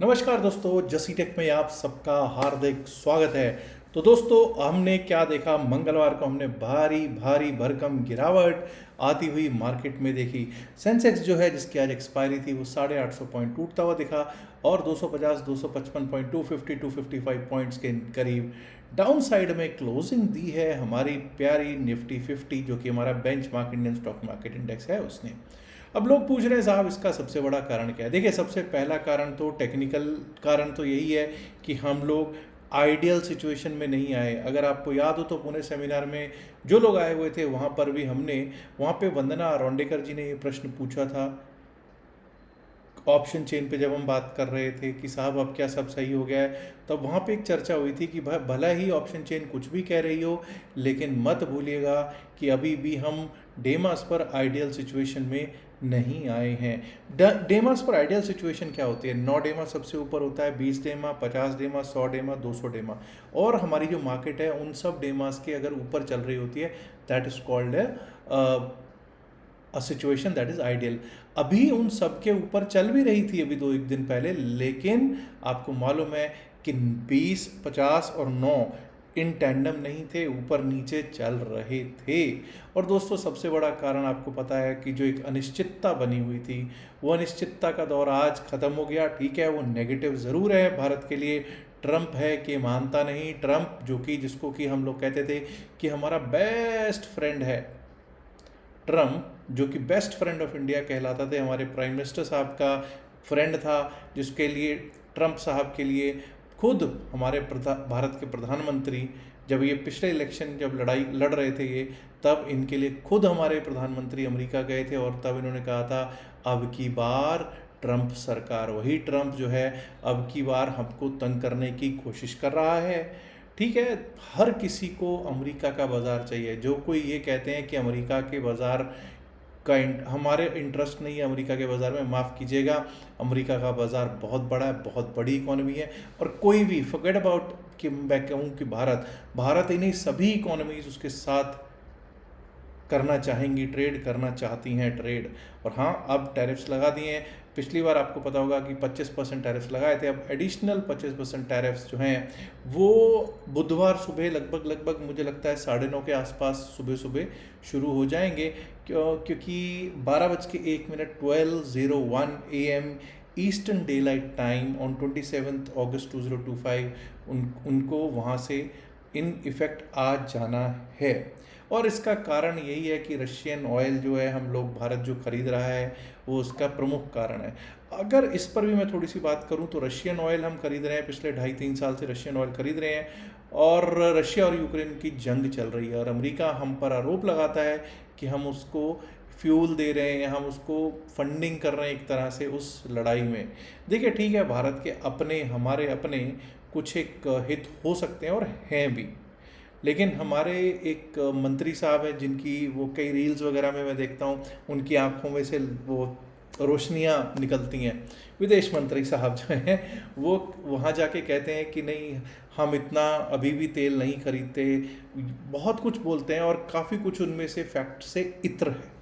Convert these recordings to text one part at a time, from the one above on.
नमस्कार दोस्तों, जसी टेक में आप सबका हार्दिक स्वागत है। तो दोस्तों, हमने क्या देखा? मंगलवार को हमने भारी भारी भरकम गिरावट आती हुई मार्केट में देखी। सेंसेक्स जो है, जिसकी आज एक्सपायरी थी, वो 850 पॉइंट टूटता हुआ दिखा और 250 255 पॉइंट 255 पॉइंट्स के करीब डाउन साइड में क्लोजिंग दी है हमारी प्यारी निफ्टी 50, जो कि हमारा benchmark Indian stock market index है, उसने। अब लोग पूछ रहे हैं साहब, इसका सबसे बड़ा कारण क्या है? देखिए, सबसे पहला कारण तो टेक्निकल कारण तो यही है कि हम लोग आइडियल सिचुएशन में नहीं आए। अगर आपको याद हो तो पुणे सेमिनार में जो लोग आए हुए थे, वहाँ पर भी हमने वहाँ पे वंदना अरोंडेकर जी ने ये प्रश्न पूछा था ऑप्शन चेन पे, जब हम बात कर रहे थे कि साहब अब क्या सब सही हो गया है। तब वहाँ पे एक चर्चा हुई थी कि भला ही ऑप्शन चेन कुछ भी कह रही हो, लेकिन मत भूलिएगा कि अभी भी हम डेमास पर आइडियल सिचुएशन में नहीं आए हैं। डेमास पर आइडियल सिचुएशन क्या होती है? 9 डेमा सबसे ऊपर होता है, 20 डेमा, 50 डेमा, 100 डेमा, 200 डेमा, और हमारी जो मार्केट है उन सब डेमास के अगर ऊपर चल रही होती है, that is called a situation that is ideal. अभी उन सब के ऊपर चल भी रही थी अभी 2 एक दिन पहले, लेकिन आपको मालूम है कि 20, 50 और 9 इन टैंडम नहीं थे, ऊपर नीचे चल रहे थे। और दोस्तों, सबसे बड़ा कारण आपको पता है कि जो एक अनिश्चितता बनी हुई थी, वो अनिश्चितता का दौर आज ख़त्म हो गया। ठीक है, वो नेगेटिव ज़रूर है भारत के लिए। ट्रंप है कि मानता नहीं, ट्रंप जो कि जिसको कि हम लोग कहते थे कि हमारा बेस्ट फ्रेंड है, ट्रंप जो कि बेस्ट फ्रेंड ऑफ इंडिया कहलाता थे, हमारे प्राइम मिनिस्टर साहब का फ्रेंड था, जिसके लिए ट्रंप साहब के लिए खुद हमारे भारत के प्रधानमंत्री, जब ये पिछले इलेक्शन जब लड़ाई लड़ रहे थे ये, तब इनके लिए खुद हमारे प्रधानमंत्री अमेरिका गए थे और तब इन्होंने कहा था अब की बार ट्रंप सरकार, वही ट्रंप जो है अब की बार हमको तंग करने की कोशिश कर रहा है। ठीक है, हर किसी को अमेरिका का बाज़ार चाहिए। जो कोई ये कहते हैं कि अमेरिका के बाज़ार का हमारे इंटरेस्ट नहीं है अमेरिका के बाज़ार में, माफ़ कीजिएगा, अमेरिका का बाज़ार बहुत बड़ा है, बहुत बड़ी इकोनॉमी है। और कोई भी फॉरगेट अबाउट कि मैं कहूँ कि भारत इन्हीं सभी इकोनॉमीज उसके साथ करना चाहेंगी, ट्रेड करना चाहती हैं ट्रेड। और हाँ, अब टैरिफ्स लगा दिए हैं। पिछली बार आपको पता होगा कि 25% टैरिफ्स लगाए थे, अब एडिशनल 25% टैरिफ्स जो हैं वो बुधवार सुबह लगभग मुझे लगता है 9:30 के आसपास सुबह सुबह शुरू हो जाएंगे, क्योंकि 12:01 12:01 AM eastern day light time on 27 अगस्त 2025 उनको वहाँ से इन इफ़ेक्ट आ जाना है। और इसका कारण यही है कि रशियन ऑयल जो है हम लोग भारत जो खरीद रहा है, वो उसका प्रमुख कारण है। अगर इस पर भी मैं थोड़ी सी बात करूं तो रशियन ऑयल हम खरीद रहे हैं, पिछले 2.5-3 साल से रशियन ऑयल खरीद रहे हैं, और रशिया और यूक्रेन की जंग चल रही है और अमेरिका हम पर आरोप लगाता है कि हम उसको फ्यूल दे रहे हैं, हम उसको फंडिंग कर रहे हैं एक तरह से उस लड़ाई में। देखिए, ठीक है, भारत के अपने हमारे अपने कुछ एक हित हो सकते हैं और हैं भी, लेकिन हमारे एक मंत्री साहब हैं जिनकी वो कई रील्स वगैरह में मैं देखता हूँ, उनकी आंखों में से वो रोशनियाँ निकलती हैं। विदेश मंत्री साहब जो हैं वो वहाँ जाके कहते हैं कि नहीं, हम इतना अभी भी तेल नहीं खरीदते, बहुत कुछ बोलते हैं और काफ़ी कुछ उनमें से फैक्ट से इत्र है,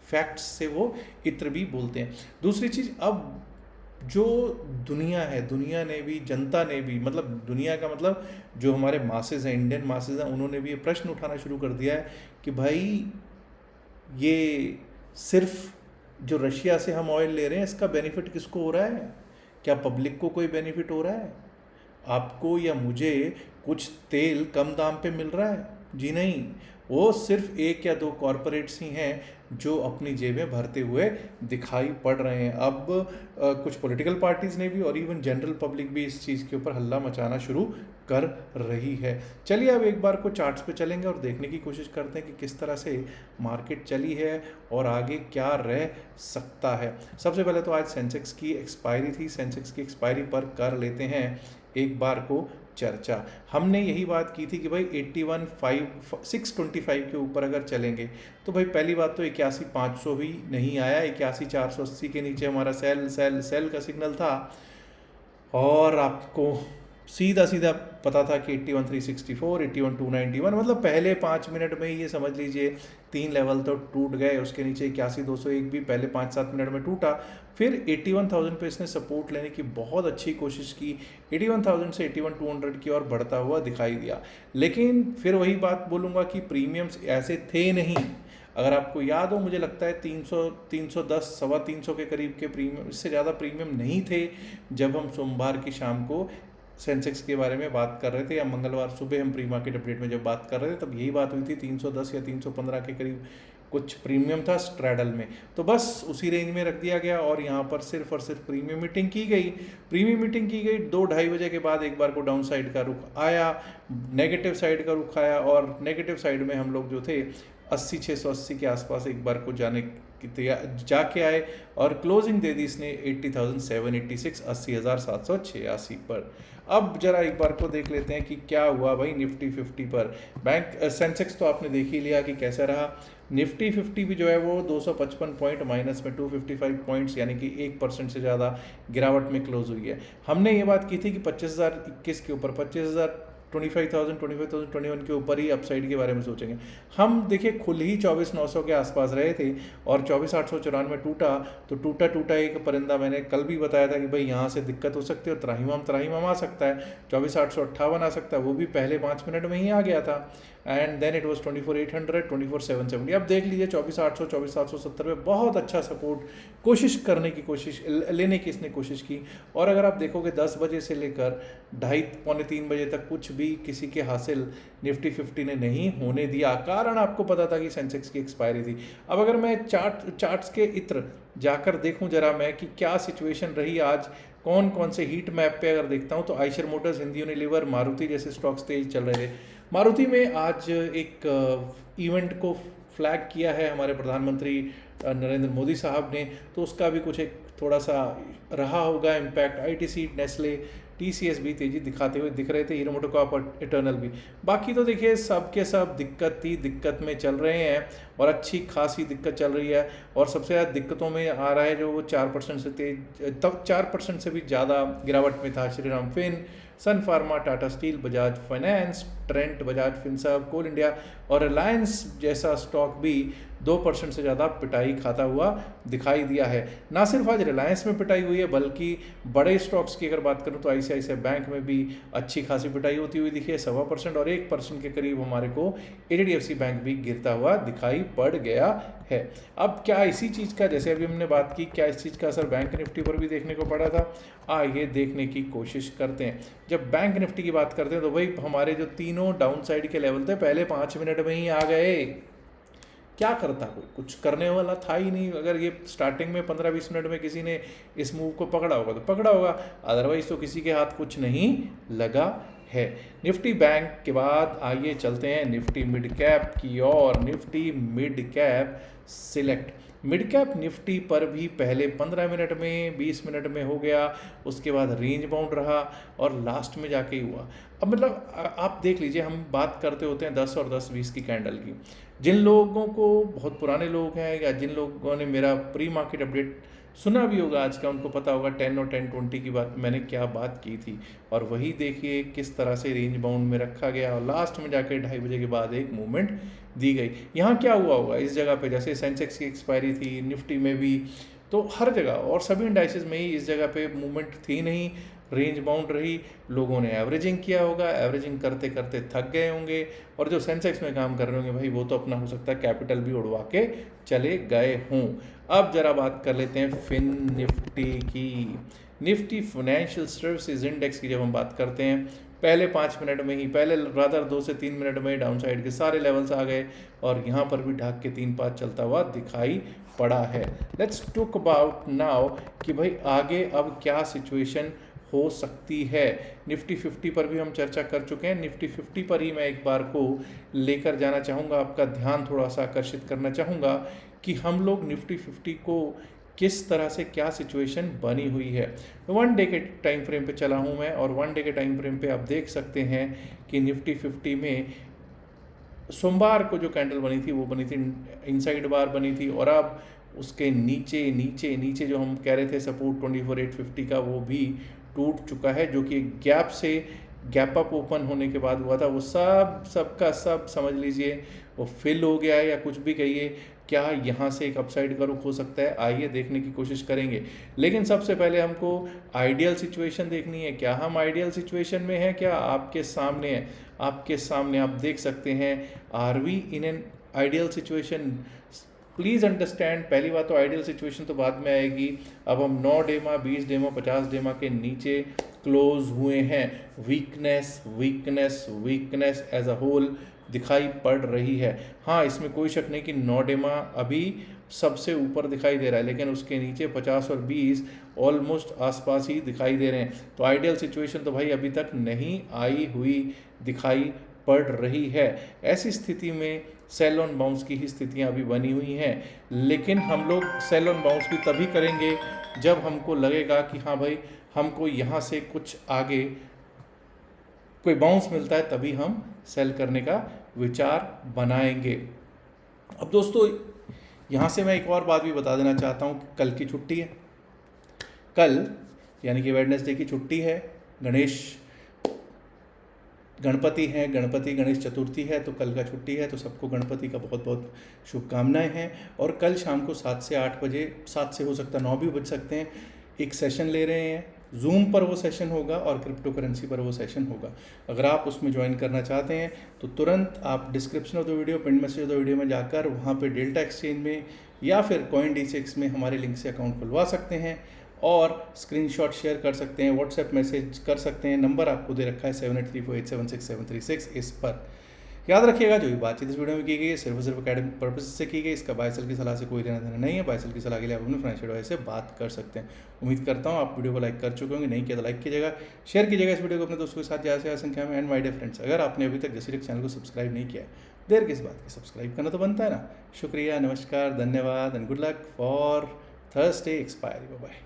फैक्ट्स से वो इत्र भी बोलते हैं। दूसरी चीज़, अब जो दुनिया है, दुनिया ने भी, जनता ने भी, मतलब दुनिया का मतलब जो हमारे मासेस हैं, इंडियन मासेस हैं, उन्होंने भी ये प्रश्न उठाना शुरू कर दिया है कि भाई ये सिर्फ जो रशिया से हम ऑयल ले रहे हैं, इसका बेनिफिट किसको हो रहा है? क्या पब्लिक को कोई बेनिफिट हो रहा है? आपको या मुझे कुछ तेल कम दाम पे मिल रहा है? जी नहीं, वो सिर्फ 1 या 2 कॉरपोरेट्स ही हैं जो अपनी जेबें भरते हुए दिखाई पड़ रहे हैं। अब कुछ पॉलिटिकल पार्टीज़ ने भी और इवन जनरल पब्लिक भी इस चीज़ के ऊपर हल्ला मचाना शुरू कर रही है। चलिए, अब एक बार को चार्ट्स पे चलेंगे और देखने की कोशिश करते हैं कि किस तरह से मार्केट चली है और आगे क्या रह सकता है। सबसे पहले तो आज सेंसेक्स की एक्सपायरी थी, सेंसेक्स की एक्सपायरी पर कर लेते हैं एक बार को चर्चा। हमने यही बात की थी कि भाई 625 के ऊपर अगर चलेंगे तो भाई पहली बात तो 81,500 भी नहीं आया, 81,480 के नीचे हमारा सेल सेल सेल का सिग्नल था। और आपको सीधा सीधा पता था कि 81,364, 81,291, मतलब पहले 5 मिनट में ही ये समझ लीजिए 3 लेवल तो टूट गए। उसके नीचे 81,201 भी पहले 5-7 मिनट में टूटा। फिर 81,000 पे इसने सपोर्ट लेने की बहुत अच्छी कोशिश की, 81,000 से 81,200 की ओर बढ़ता हुआ दिखाई दिया। लेकिन फिर वही बात बोलूँगा कि प्रीमियम्स ऐसे थे नहीं। अगर आपको याद हो, मुझे लगता है 300, 310, 325 के करीब के प्रीमियम, इससे ज़्यादा प्रीमियम नहीं थे जब हम सोमवार की शाम को सेंसेक्स के बारे में बात कर रहे थे, या मंगलवार सुबह हम प्री मार्केट अपडेट में जब बात कर रहे थे तब यही बात हुई थी। 310 या 315 के करीब कुछ प्रीमियम था स्ट्रैडल में, तो बस उसी रेंज में रख दिया गया और यहाँ पर सिर्फ और सिर्फ प्रीमियम मीटिंग की गई। प्रीमियम मीटिंग की गई 2-2:30 बजे के बाद एक बार को डाउन साइड का रुख आया, नेगेटिव साइड का रुख आया, और नेगेटिव साइड में हम लोग जो थे 680 के आसपास एक बार को जाने की जाके आए, और क्लोजिंग दे दी इसने 80,786, 80,786 पर। अब जरा एक बार को देख लेते हैं कि क्या हुआ भाई निफ्टी 50 पर। बैंक सेंसेक्स तो आपने देख ही लिया कि कैसा रहा। निफ्टी 50 भी जो है वो 255 पॉइंट माइनस में 255 पॉइंट्स, यानी कि 1% से ज़्यादा गिरावट में क्लोज हुई है। हमने ये बात की थी कि 25,021 के ऊपर, 25,021 के ऊपर ही अपसाइड के बारे में सोचेंगे हम। देखिए खुल ही 24,900 के आसपास रहे थे और 24,894 टूटा, तो टूटा एक परिंदा मैंने कल भी बताया था कि भाई यहाँ से दिक्कत हो सकती है, त्राहिमाम आ सकता है, 24,858 आ सकता है, वो भी पहले 5 मिनट में ही आ गया था। And then it was 24,800, 24,770। अब देख लीजिए 24,800, 24,770 में बहुत अच्छा सपोर्ट लेने की इसने कोशिश की। और अगर आप देखोगे 10 बजे से लेकर 2:30-3 बजे तक कुछ भी किसी के हासिल निफ्टी 50 ने नहीं होने दिया, कारण आपको पता था कि सेंसेक्स की एक्सपायरी थी। अब अगर मैं चार्ट्स के इत्र जाकर देखूं जरा मैं कि क्या सिचुएशन रही आज, कौन कौन से हीट मैप पे अगर देखता हूं तो आइशर मोटर्स, हिंदी यूनिलीवर, मारुति जैसे स्टॉक्स तेज चल रहे थे। मारुति में आज एक इवेंट को फ्लैग किया है हमारे प्रधानमंत्री नरेंद्र मोदी साहब ने, तो उसका भी कुछ एक थोड़ा सा रहा होगा इम्पैक्ट। आईटीसी, नेस्ले, टीसीएस भी तेजी दिखाते हुए दिख रहे थे, हीरो मोटोकॉर्प, इटर्नल भी। बाकी तो देखिए सब के सब दिक्कत में चल रहे हैं और अच्छी खासी दिक्कत चल रही है। और सबसे ज़्यादा दिक्कतों में आ रहा है जो वो 4% से तेज, तब 4% से भी ज़्यादा गिरावट में था Shriram Fin, Sun Pharma, Tata Steel, Bajaj Finance, Trent, Bajaj Finserv, Coal India और रिलायंस जैसा स्टॉक भी 2% से ज़्यादा पिटाई खाता हुआ दिखाई दिया है। ना सिर्फ आज रिलायंस में पिटाई हुई है बल्कि बड़े स्टॉक्स की अगर बात करूं तो आईसीआईसीआई बैंक में भी अच्छी खासी पिटाई होती हुई दिखी है, 1.25% और 1% के करीब हमारे को एचडीएफसी बैंक भी गिरता हुआ दिखाई पड़ गया है। अब क्या इसी चीज़ का, जैसे अभी हमने बात की, क्या इस चीज़ का असर बैंक निफ्टी पर भी देखने को पड़ा था? आइए देखने की कोशिश करते हैं। जब बैंक निफ्टी की बात करते हैं तो भाई हमारे जो तीनों डाउन साइड के लेवल थे पहले 5 मिनट में ही आ गए। क्या करता, कोई कुछ करने वाला था ही नहीं। अगर ये स्टार्टिंग में 15-20 मिनट में किसी ने इस मूव को पकड़ा होगा तो पकड़ा होगा, अदरवाइज तो किसी के हाथ कुछ नहीं लगा है। निफ्टी बैंक के बाद आइए चलते हैं निफ्टी मिड कैप की और। Nifty mid cap select, mid cap Nifty पर भी पहले 15 मिनट में, 20 मिनट में हो गया, उसके बाद रेंज बाउंड रहा और लास्ट में जाके ही हुआ। अब मतलब आप देख लीजिए, हम बात करते होते हैं 10 और 10-20 की कैंडल की। जिन लोगों को, बहुत पुराने लोग हैं या जिन लोगों ने मेरा प्री मार्केट अपडेट सुना भी होगा आज का, उनको पता होगा 10 और 10-20 की बात मैंने क्या बात की थी। और वही देखिए किस तरह से रेंज बाउंड में रखा गया और लास्ट में जाके 2:30 बजे के बाद एक मूवमेंट दी गई। यहाँ क्या हुआ होगा इस जगह पे, जैसे सेंसेक्स की एक्सपायरी थी, निफ्टी में भी, तो हर जगह और सभी इंडाइसेस में ही इस जगह पे मूवमेंट थी नहीं, रेंज बाउंड रही। लोगों ने एवरेजिंग किया होगा, एवरेजिंग करते करते थक गए होंगे, और जो सेंसेक्स में काम कर रहे होंगे भाई वो तो अपना हो सकता है कैपिटल भी उड़वा के चले गए हों। अब जरा बात कर लेते हैं फिन निफ्टी की। निफ्टी फाइनेंशियल सर्विसेज इंडेक्स की जब हम बात करते हैं, पहले 5 मिनट में ही, पहले रादर 2 से 3 मिनट में डाउन साइड के सारे लेवल्स आ गए और यहाँ पर भी ढाक के 3-5 चलता हुआ दिखाई पड़ा है। लेट्स टॉक अबाउट नाउ कि भाई आगे अब क्या सिचुएशन हो सकती है। निफ्टी 50 पर भी हम चर्चा कर चुके हैं। निफ्टी 50 पर ही मैं एक बार को लेकर जाना चाहूँगा, आपका ध्यान थोड़ा सा आकर्षित करना चाहूँगा कि हम लोग निफ्टी 50 को किस तरह से, क्या सिचुएशन बनी हुई है। 1 डे के टाइम फ्रेम पे चला हूँ मैं, और 1 डे के टाइम फ्रेम पे आप देख सकते हैं कि निफ्टी 50 में सोमवार को जो कैंडल बनी थी वो बनी थी इनसाइड बार बनी थी, और अब उसके नीचे नीचे नीचे जो हम कह रहे थे सपोर्ट 24,850 का, वो भी टूट चुका है, जो कि गैप से गैप अप ओपन होने के बाद हुआ था। वो सबका सब समझ लीजिए वो फिल हो गया है, या कुछ भी कहिए। क्या यहाँ से एक अपसाइड का रुख हो सकता है? आइए देखने की कोशिश करेंगे। लेकिन सबसे पहले हमको आइडियल सिचुएशन देखनी है। क्या हम आइडियल सिचुएशन में हैं? क्या आपके सामने है, आपके सामने आप देख सकते हैं। Are we in an ideal situation? Please understand, पहली बात तो आइडियल सिचुएशन तो बाद में आएगी। अब हम 9 डेमा, 20 डेमा, 50 डेमा के नीचे क्लोज हुए हैं। Weakness weakness weakness as a whole दिखाई पड़ रही है। हाँ, इसमें कोई शक नहीं कि 9 डेमा अभी सबसे ऊपर दिखाई दे रहा है, लेकिन उसके नीचे 50 और 20 ऑलमोस्ट आसपास ही दिखाई दे रहे हैं। तो आइडियल सिचुएशन तो भाई अभी तक नहीं आई हुई दिखाई पड़ रही है। ऐसी स्थिति में सेल ऑन बाउंस की ही स्थितियां अभी बनी हुई हैं। लेकिन हम लोग सेल ऑन बाउंस भी तभी करेंगे जब हमको लगेगा कि हाँ भाई, हमको यहाँ से कुछ आगे कोई बाउंस मिलता है, तभी हम सेल करने का विचार बनाएंगे। अब दोस्तों, यहाँ से मैं एक और बात भी बता देना चाहता हूँ कि कल की छुट्टी है। कल यानी कि वेडनेसडे की छुट्टी है, गणपति हैं, गणेश चतुर्थी है, तो कल का छुट्टी है। तो सबको गणपति का बहुत बहुत शुभकामनाएं हैं। और कल शाम को 7 से 8 बजे, 7 से हो सकता है 9 भी बज सकते हैं, एक सेशन ले रहे हैं। जूम पर वो सेशन होगा और क्रिप्टो करेंसी पर वो सेशन होगा। अगर आप उसमें ज्वाइन करना चाहते हैं तो तुरंत आप description of the video, pin message of the video में जाकर वहाँ पे डेल्टा एक्सचेंज में या फिर CoinDCX में हमारे लिंक से अकाउंट खुलवा सकते हैं और स्क्रीनशॉट शेयर कर सकते हैं, व्हाट्सएप मैसेज कर सकते हैं। नंबर आपको दे रखा है 7834876736, इस पर याद रखिएगा। जो भी बातचीत इस वीडियो में की गई है सिर्फ और सिर्फ अकेडमिक पर्पज से की गई। इसका बाय सेल की सलाह से कोई लेना देना नहीं है। बाय सेल की सलाह के लिए आप अपने फाइनेंशियल एडवाइस से बात कर सकते हैं। उम्मीद करता हूँ आप वीडियो को लाइक कर चुके होंगे। नहीं किया तो लाइक कीजिएगा, शेयर कीजिएगा इस वीडियो को अपने दोस्तों के साथ ज़्यादा से ज़्यादा संख्या में। एंड माय डियर फ्रेंड्स, अगर आपने अभी तक जसीरेक चैनल को सब्सक्राइब नहीं किया, देर किस बात की, सब्सक्राइब करना तो बनता है ना। शुक्रिया, नमस्कार, धन्यवाद and good luck for Thursday expiry. Bye.